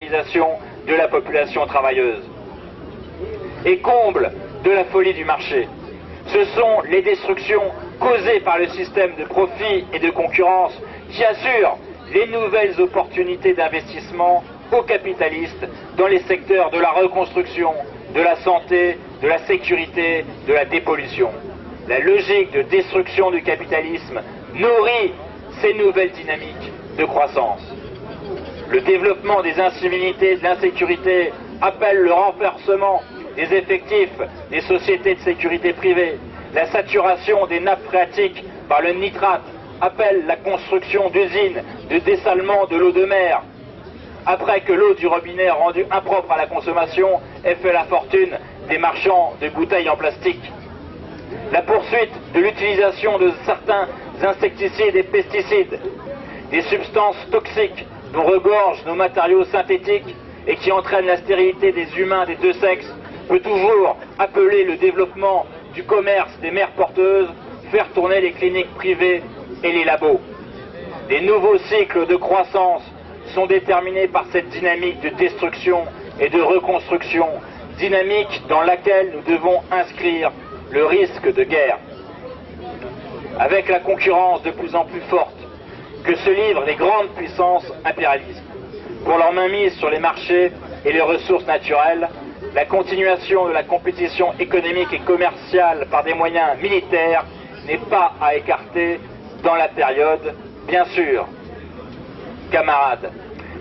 de la population travailleuse. Et comble de la folie du marché, ce sont les destructions causées par le système de profit et de concurrence qui assurent les nouvelles opportunités d'investissement aux capitalistes dans les secteurs de la reconstruction, de la santé, de la sécurité, de la dépollution. La logique de destruction du capitalisme nourrit ces nouvelles dynamiques de croissance. Le développement des incivilités et de l'insécurité appelle le renforcement des effectifs des sociétés de sécurité privée. La saturation des nappes phréatiques par le nitrate appelle la construction d'usines de dessalement de l'eau de mer, après que l'eau du robinet rendue impropre à la consommation ait fait la fortune des marchands de bouteilles en plastique. La poursuite de l'utilisation de certains insecticides et pesticides, des substances toxiques dont regorgent nos matériaux synthétiques et qui entraînent la stérilité des humains des deux sexes, peut toujours appeler le développement du commerce des mères porteuses, faire tourner les cliniques privées et les labos. Les nouveaux cycles de croissance sont déterminés par cette dynamique de destruction et de reconstruction, dynamique dans laquelle nous devons inscrire le risque de guerre. Avec la concurrence de plus en plus forte que se livrent les grandes puissances impérialistes pour leur mainmise sur les marchés et les ressources naturelles, la continuation de la compétition économique et commerciale par des moyens militaires n'est pas à écarter dans la période, bien sûr. Camarades,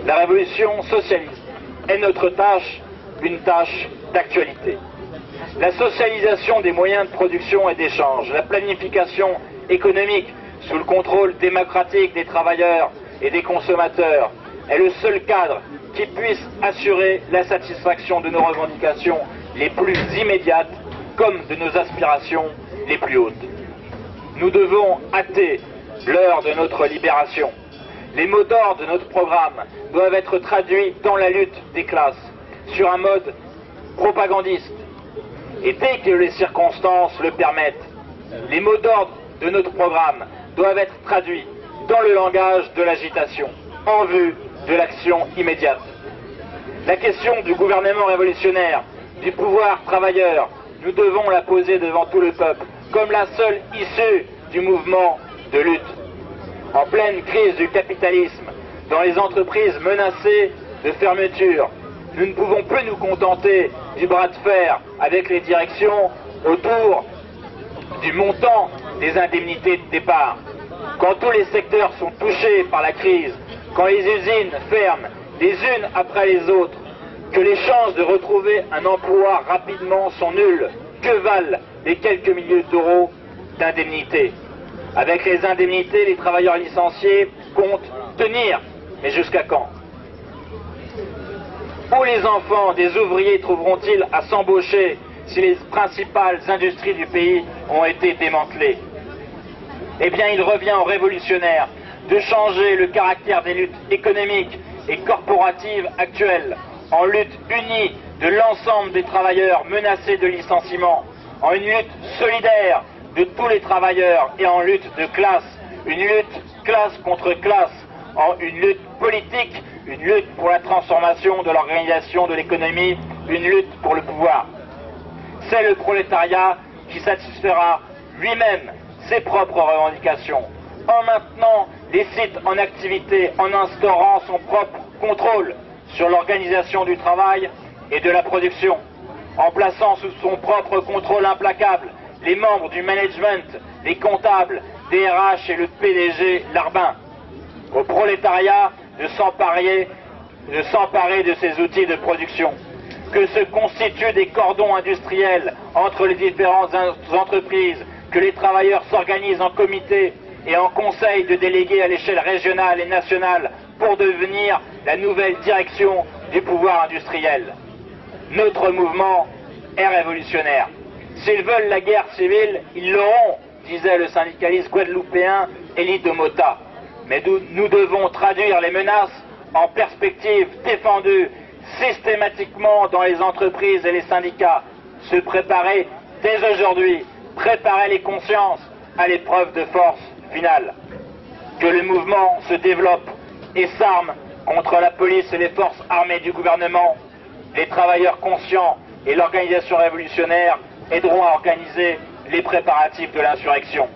la révolution socialiste est notre tâche, une tâche d'actualité. La socialisation des moyens de production et d'échange, la planification économique sous le contrôle démocratique des travailleurs et des consommateurs est le seul cadre qui puisse assurer la satisfaction de nos revendications les plus immédiates comme de nos aspirations les plus hautes. Nous devons hâter l'heure de notre libération. Les mots d'ordre de notre programme doivent être traduits dans la lutte des classes, sur un mode propagandiste. Et dès que les circonstances le permettent, les mots d'ordre de notre programme doivent être traduits dans le langage de l'agitation, en vue de l'action immédiate. La question du gouvernement révolutionnaire, du pouvoir travailleur, nous devons la poser devant tout le peuple, comme la seule issue du mouvement de lutte. En pleine crise du capitalisme, dans les entreprises menacées de fermeture, nous ne pouvons plus nous contenter du bras de fer avec les directions autour du montant des indemnités de départ. Quand tous les secteurs sont touchés par la crise, quand les usines ferment les unes après les autres, que les chances de retrouver un emploi rapidement sont nulles, que valent les quelques milliers d'euros d'indemnités? Avec les indemnités, les travailleurs licenciés comptent tenir, mais jusqu'à quand? Où les enfants des ouvriers trouveront-ils à s'embaucher si les principales industries du pays ont été démantelées? Eh bien, il revient aux révolutionnaires de changer le caractère des luttes économiques et corporatives actuelles en lutte unie de l'ensemble des travailleurs menacés de licenciement, en une lutte solidaire de tous les travailleurs et en lutte de classe, une lutte classe contre classe, en une lutte politique, une lutte pour la transformation de l'organisation de l'économie, une lutte pour le pouvoir. C'est le prolétariat qui satisfera lui-même ses propres revendications, en maintenant les sites en activité, en instaurant son propre contrôle sur l'organisation du travail et de la production, en plaçant sous son propre contrôle implacable les membres du management, les comptables, DRH et le PDG Larbin. Au prolétariat de s'emparer de ces outils de production, que se constituent des cordons industriels entre les différentes entreprises, que les travailleurs s'organisent en comités et en conseils de délégués à l'échelle régionale et nationale pour devenir la nouvelle direction du pouvoir industriel. Notre mouvement est révolutionnaire. S'ils veulent la guerre civile, ils l'auront, disait le syndicaliste guadeloupéen Élie de Mota. Mais nous devons traduire les menaces en perspectives défendues systématiquement dans les entreprises et les syndicats, se préparer dès aujourd'hui, préparer les consciences à l'épreuve de force finale. Que le mouvement se développe et s'arme contre la police et les forces armées du gouvernement, les travailleurs conscients et l'organisation révolutionnaire aideront à organiser les préparatifs de l'insurrection.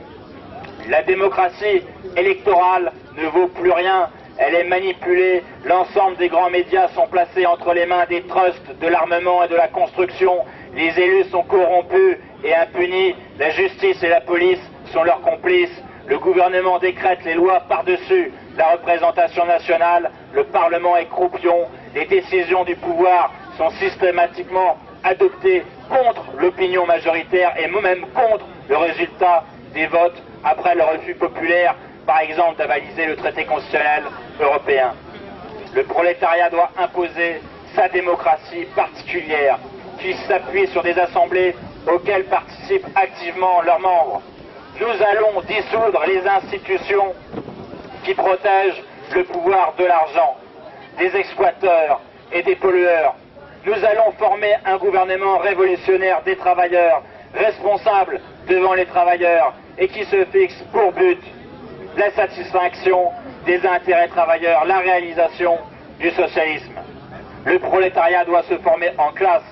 La démocratie électorale ne vaut plus rien, elle est manipulée, l'ensemble des grands médias sont placés entre les mains des trusts de l'armement et de la construction, les élus sont corrompus et impunis, la justice et la police sont leurs complices, le gouvernement décrète les lois par-dessus la représentation nationale, le Parlement est croupion, les décisions du pouvoir sont systématiquement adoptées contre l'opinion majoritaire et même contre le résultat des votes après le refus populaire, par exemple, d'avaliser le traité constitutionnel européen. Le prolétariat doit imposer sa démocratie particulière, qui s'appuie sur des assemblées auxquelles participent activement leurs membres. Nous allons dissoudre les institutions qui protègent le pouvoir de l'argent, des exploiteurs et des pollueurs. Nous allons former un gouvernement révolutionnaire des travailleurs, responsable devant les travailleurs et qui se fixe pour but la satisfaction des intérêts travailleurs, la réalisation du socialisme. Le prolétariat doit se former en classe.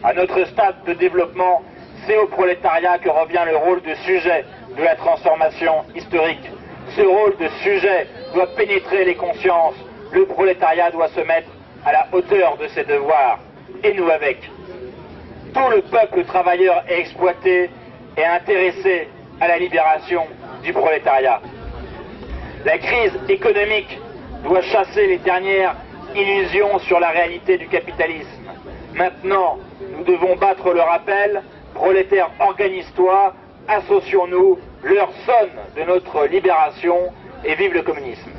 À notre stade de développement, c'est au prolétariat que revient le rôle de sujet de la transformation historique. Ce rôle de sujet doit pénétrer les consciences. Le prolétariat doit se mettre à la hauteur de ses devoirs, et nous avec. Tout le peuple travailleur est exploité et intéressé à la libération du prolétariat. La crise économique doit chasser les dernières illusions sur la réalité du capitalisme. Maintenant, nous devons battre le rappel. Prolétaires, organise-toi, associons-nous, l'heure sonne de notre libération et vive le communisme.